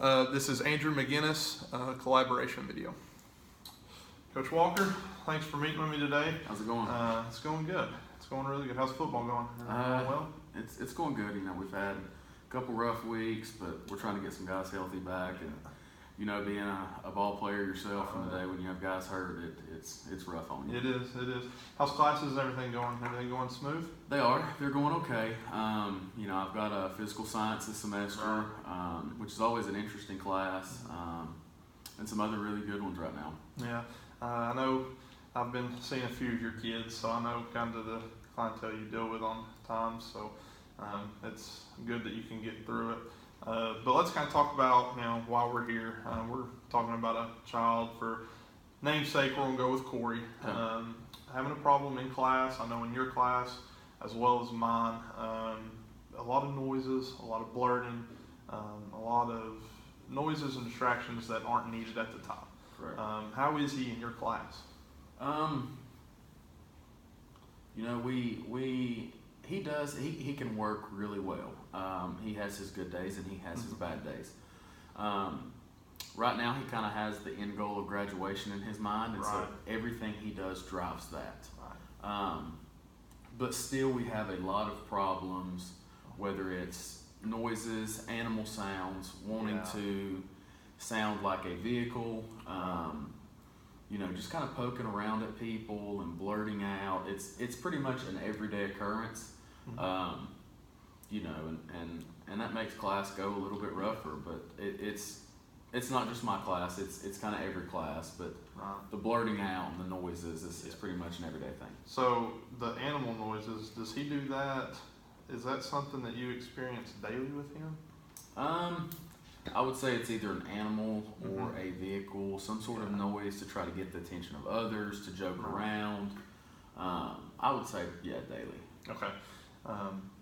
This is Andrew McGinnis collaboration video. Coach Walker, thanks for meeting with me today. How's it going? It's going good. It's going really good. How's football going? Going well? It's going good. You know, we've had a couple rough weeks, but we're trying to get some guys healthy back. And you know, being a ball player yourself in the day when you have guys hurt, it's rough on you. It is. How's classes and everything going? Everything going smooth? They're going okay. You know, I've got a physical science this semester, which is always an interesting class, and some other really good ones right now. Yeah, I know I've been seeing a few of your kids, so I know kind of the clientele you deal with on times, so it's good that you can get through it. But let's kind of talk about, you know, while we're here, we're talking about a child for namesake. We're going to go with Corey. Having a problem in class. I know in your class as well as mine, a lot of noises, a lot of blurting, a lot of noises and distractions that aren't needed at the time. Correct. How is he in your class? You know, he can work really well. He has his good days and he has his bad days. Right now he kind of has the end goal of graduation in his mind, and so everything he does drives that. But still we have a lot of problems, whether it's noises, animal sounds, wanting to sound like a vehicle, you know, just kind of poking around at people and blurting out. It's pretty much an everyday occurrence. You know, and that makes class go a little bit rougher, but it's not just my class, it's kind of every class, but the blurting out and the noises is pretty much an everyday thing. So the animal noises, does he do that? Is that something that you experience daily with him? I would say it's either an animal or a vehicle, some sort of noise to try to get the attention of others, to joke around. I would say, yeah, daily. Okay.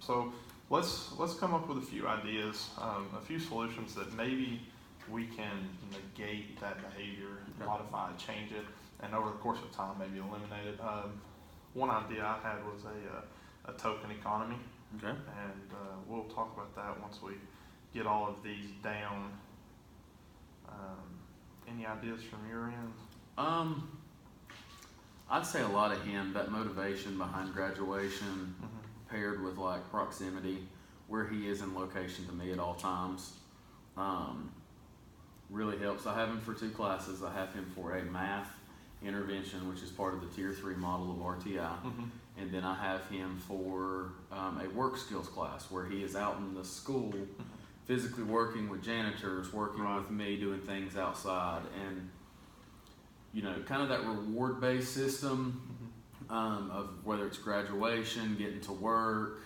So let's come up with a few ideas, a few solutions that maybe we can negate that behavior, modify, change it, and over the course of time maybe eliminate it. One idea I had was a token economy. Okay. And we'll talk about that once we get all of these down. Any ideas from your end? I'd say a lot of him, that motivation behind graduation, paired with like proximity, where he is in location to me at all times, really helps. I have him for 2 classes. I have him for a math intervention, which is part of the Tier 3 model of RTI. And then I have him for a work skills class where he is out in the school physically working with janitors, working with me, doing things outside. And, you know, kind of that reward-based system of whether it's graduation, getting to work,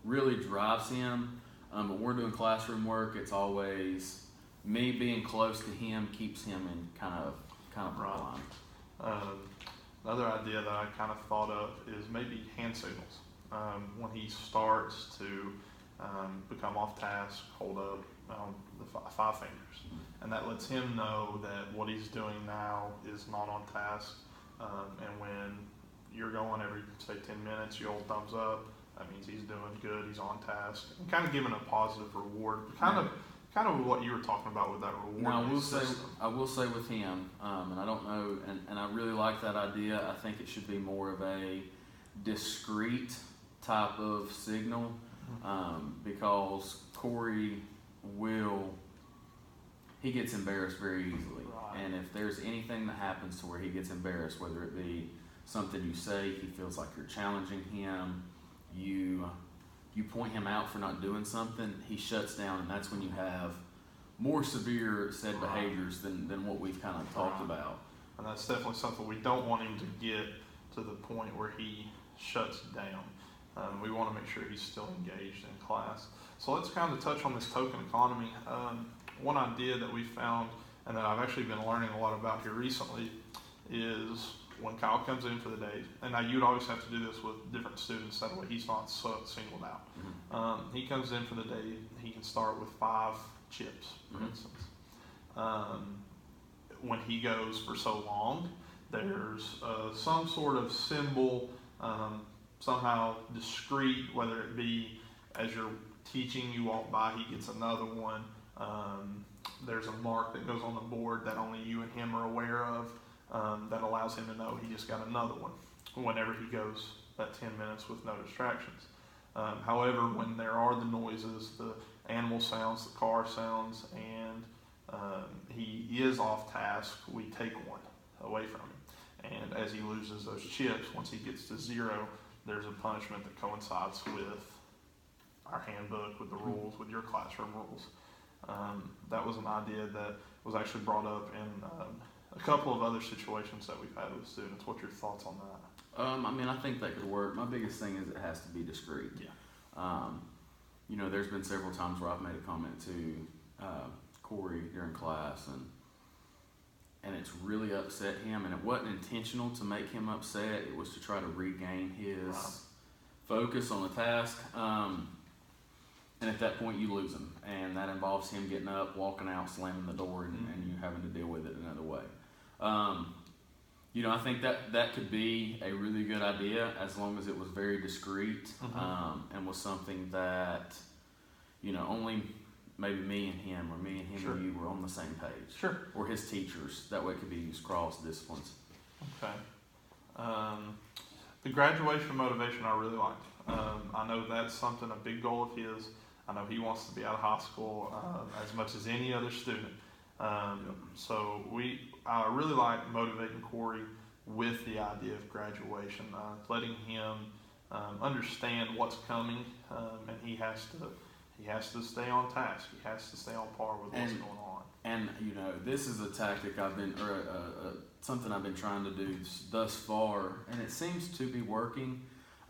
really drives him. But when we're doing classroom work, it's always me being close to him keeps him in kind of line. Another idea that I kind of thought of is maybe hand signals. When he starts to become off task, hold up the 5 fingers. And that lets him know that what he's doing now is not on task. And when you're going every, say, 10 minutes, you hold thumbs up, that means he's doing good, he's on task. And kind of giving a positive reward, kind of what you were talking about with that reward. Now, I will say with him, and I don't know, and I really like that idea. I think it should be more of a discreet type of signal, because Corey he gets embarrassed very easily. And if there's anything that happens to where he gets embarrassed, whether it be something you say, he feels like you're challenging him, you point him out for not doing something, he shuts down, and that's when you have more severe said behaviors than what we've kind of talked about. And that's definitely something we don't want him to get to the point where he shuts down. We want to make sure he's still engaged in class. So let's kind of touch on this token economy. One idea that we found, and that I've actually been learning a lot about here recently, is when Kyle comes in for the day, and now you'd always have to do this with different students, that way he's not singled out. He comes in for the day, he can start with 5 chips, for instance. When he goes for so long, there's some sort of symbol, somehow discreet, whether it be as you're teaching, you walk by, he gets another one. there's a mark that goes on the board that only you and him are aware of, that allows him to know he just got another one whenever he goes that 10 minutes with no distractions. However, when there are the noises, the animal sounds, the car sounds, and he is off task, we take one away from him. And as he loses those chips, once he gets to 0, there's a punishment that coincides with our handbook, with the rules, with your classroom rules. That was an idea that was actually brought up in a couple of other situations that we've had with students. What's your thoughts on that? I mean, I think that could work. My biggest thing is it has to be discreet. Yeah. You know, there's been several times where I've made a comment to Corey during class, and it's really upset him, and it wasn't intentional to make him upset. It was to try to regain his focus on the task. And at that point, you lose him, and that involves him getting up, walking out, slamming the door, and you having to deal with it another way. You know, I think that could be a really good idea as long as it was very discreet, and was something that, you know, only maybe me and him, or me and him and you were on the same page. Sure. Or his teachers. That way it could be used cross disciplines. Okay. The graduation motivation I really liked. I know that's something, a big goal of his. I know he wants to be out of high school as much as any other student. So I really like motivating Corey with the idea of graduation, letting him understand what's coming, and he has to stay on task. He has to stay on par with what's going on. And you know, this is a tactic something I've been trying to do thus far, and it seems to be working.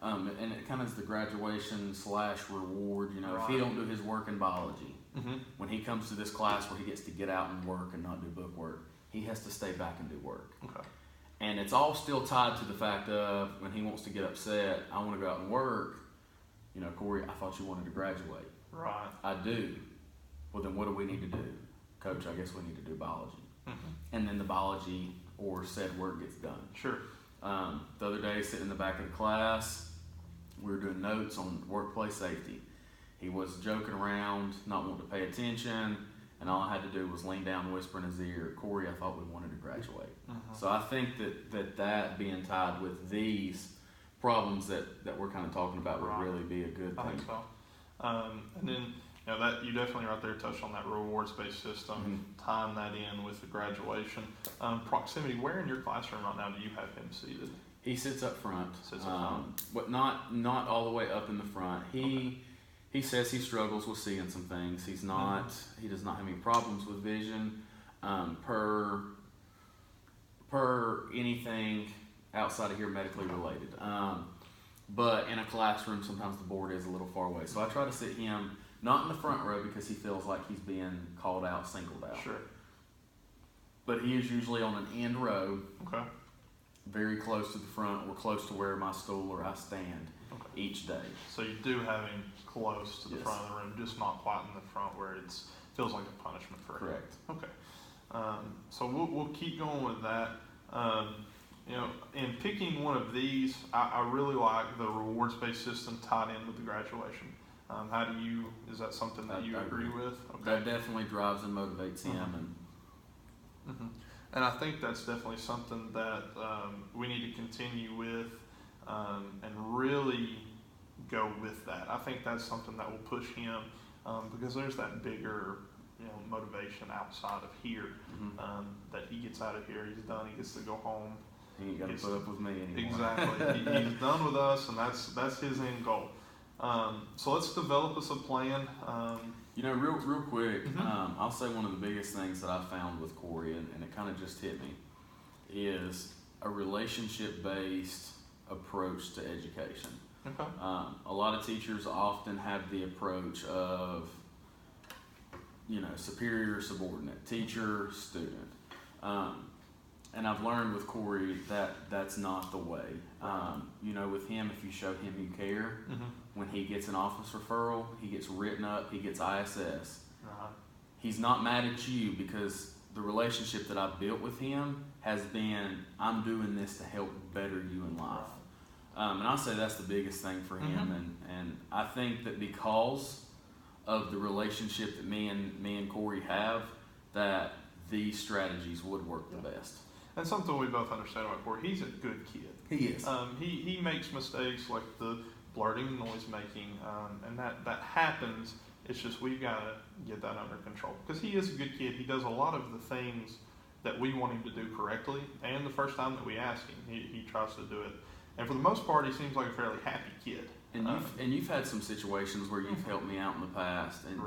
And it kind of is the graduation / reward. You know, if he don't do his work in biology, when he comes to this class where he gets to get out and work and not do book work, he has to stay back and do work. Okay. And it's all still tied to the fact of when he wants to get upset, I want to go out and work. You know, Corey, I thought you wanted to graduate. Right. I do. Well, then what do we need to do? Coach, I guess we need to do biology. And then the biology or said work gets done. Sure. The other day, sitting in the back of the class, we were doing notes on workplace safety. He was joking around, not wanting to pay attention, and all I had to do was lean down and whisper in his ear, Corey, I thought we wanted to graduate. So I think that being tied with these problems that we're kind of talking about would really be a good thing. I think so. And then, you know, that you definitely right there touched on that rewards-based system, tying that in with the graduation. Proximity, where in your classroom right now do you have him seated? He sits up front. But not all the way up in the front. He says he struggles with seeing some things. He does not have any problems with vision per anything outside of here medically related. But in a classroom, sometimes the board is a little far away. So I try to sit him not in the front row because he feels like he's being called out, singled out. Sure. But he is usually on an end row. Okay. Very close to the front or close to where my stool or I stand each day. So you do have him close to the front of the room, just not quite in the front where it feels like a punishment for him. Correct. Okay. So we'll keep going with that. You know, in picking one of these, I really like the rewards-based system tied in with the graduation. Is that something that you agree with? Okay. That definitely drives and motivates him. And I think that's definitely something that we need to continue with and really go with that. I think that's something that will push him because there's that bigger, you know, motivation outside of here that he gets out of here, he's done, he gets to go home. He ain't got to put up with me anymore. Exactly. He's done with us, and that's his end goal. So let's develop us a plan. You know, real quick, I'll say one of the biggest things that I found with Corey, and it kind of just hit me, is a relationship-based approach to education. Okay. A lot of teachers often have the approach of, you know, superior, subordinate, teacher, student. And I've learned with Corey that that's not the way. You know, with him, if you show him you care, when he gets an office referral, he gets written up, he gets ISS. He's not mad at you because the relationship that I've built with him has been, I'm doing this to help better you in life. And I say that's the biggest thing for him. And I think that because of the relationship that me and Corey have, that these strategies would work the best. And something we both understand about Corey, he's a good kid. He is. He makes mistakes like the blurting and noise making, and that happens. It's just we've got to get that under control because he is a good kid. He does a lot of the things that we want him to do correctly, and the first time that we ask him, he tries to do it. And for the most part, he seems like a fairly happy kid. And you've had some situations where you've helped me out in the past, and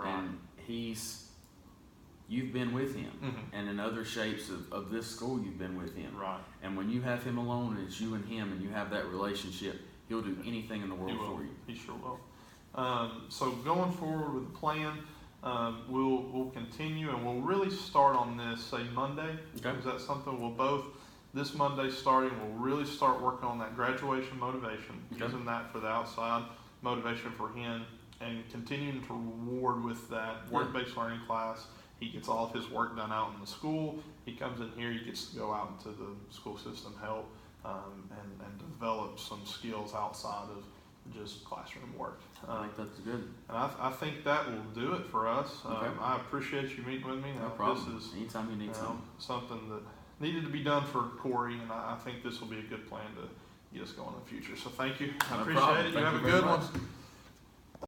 you've been with him, and in other shapes of this school, you've been with him. Right. And when you have him alone, and it's you and him, and you have that relationship, he'll do anything in the world for you. He sure will. So going forward with the plan, we'll continue, and we'll really start on this, say, Monday. Okay. Is that something we'll both, this Monday starting, we'll really start working on that graduation motivation, using that for the outside motivation for him, and continuing to reward with that work-based learning class. He gets all of his work done out in the school. He comes in here, he gets to go out into the school system, help, and develop some skills outside of just classroom work. I think that's good. And I think that will do it for us. Okay. I appreciate you meeting with me. No problem. This is anytime you need something that needed to be done for Corey, and I think this will be a good plan to get us going in the future. So thank you. I appreciate it. You have a good one.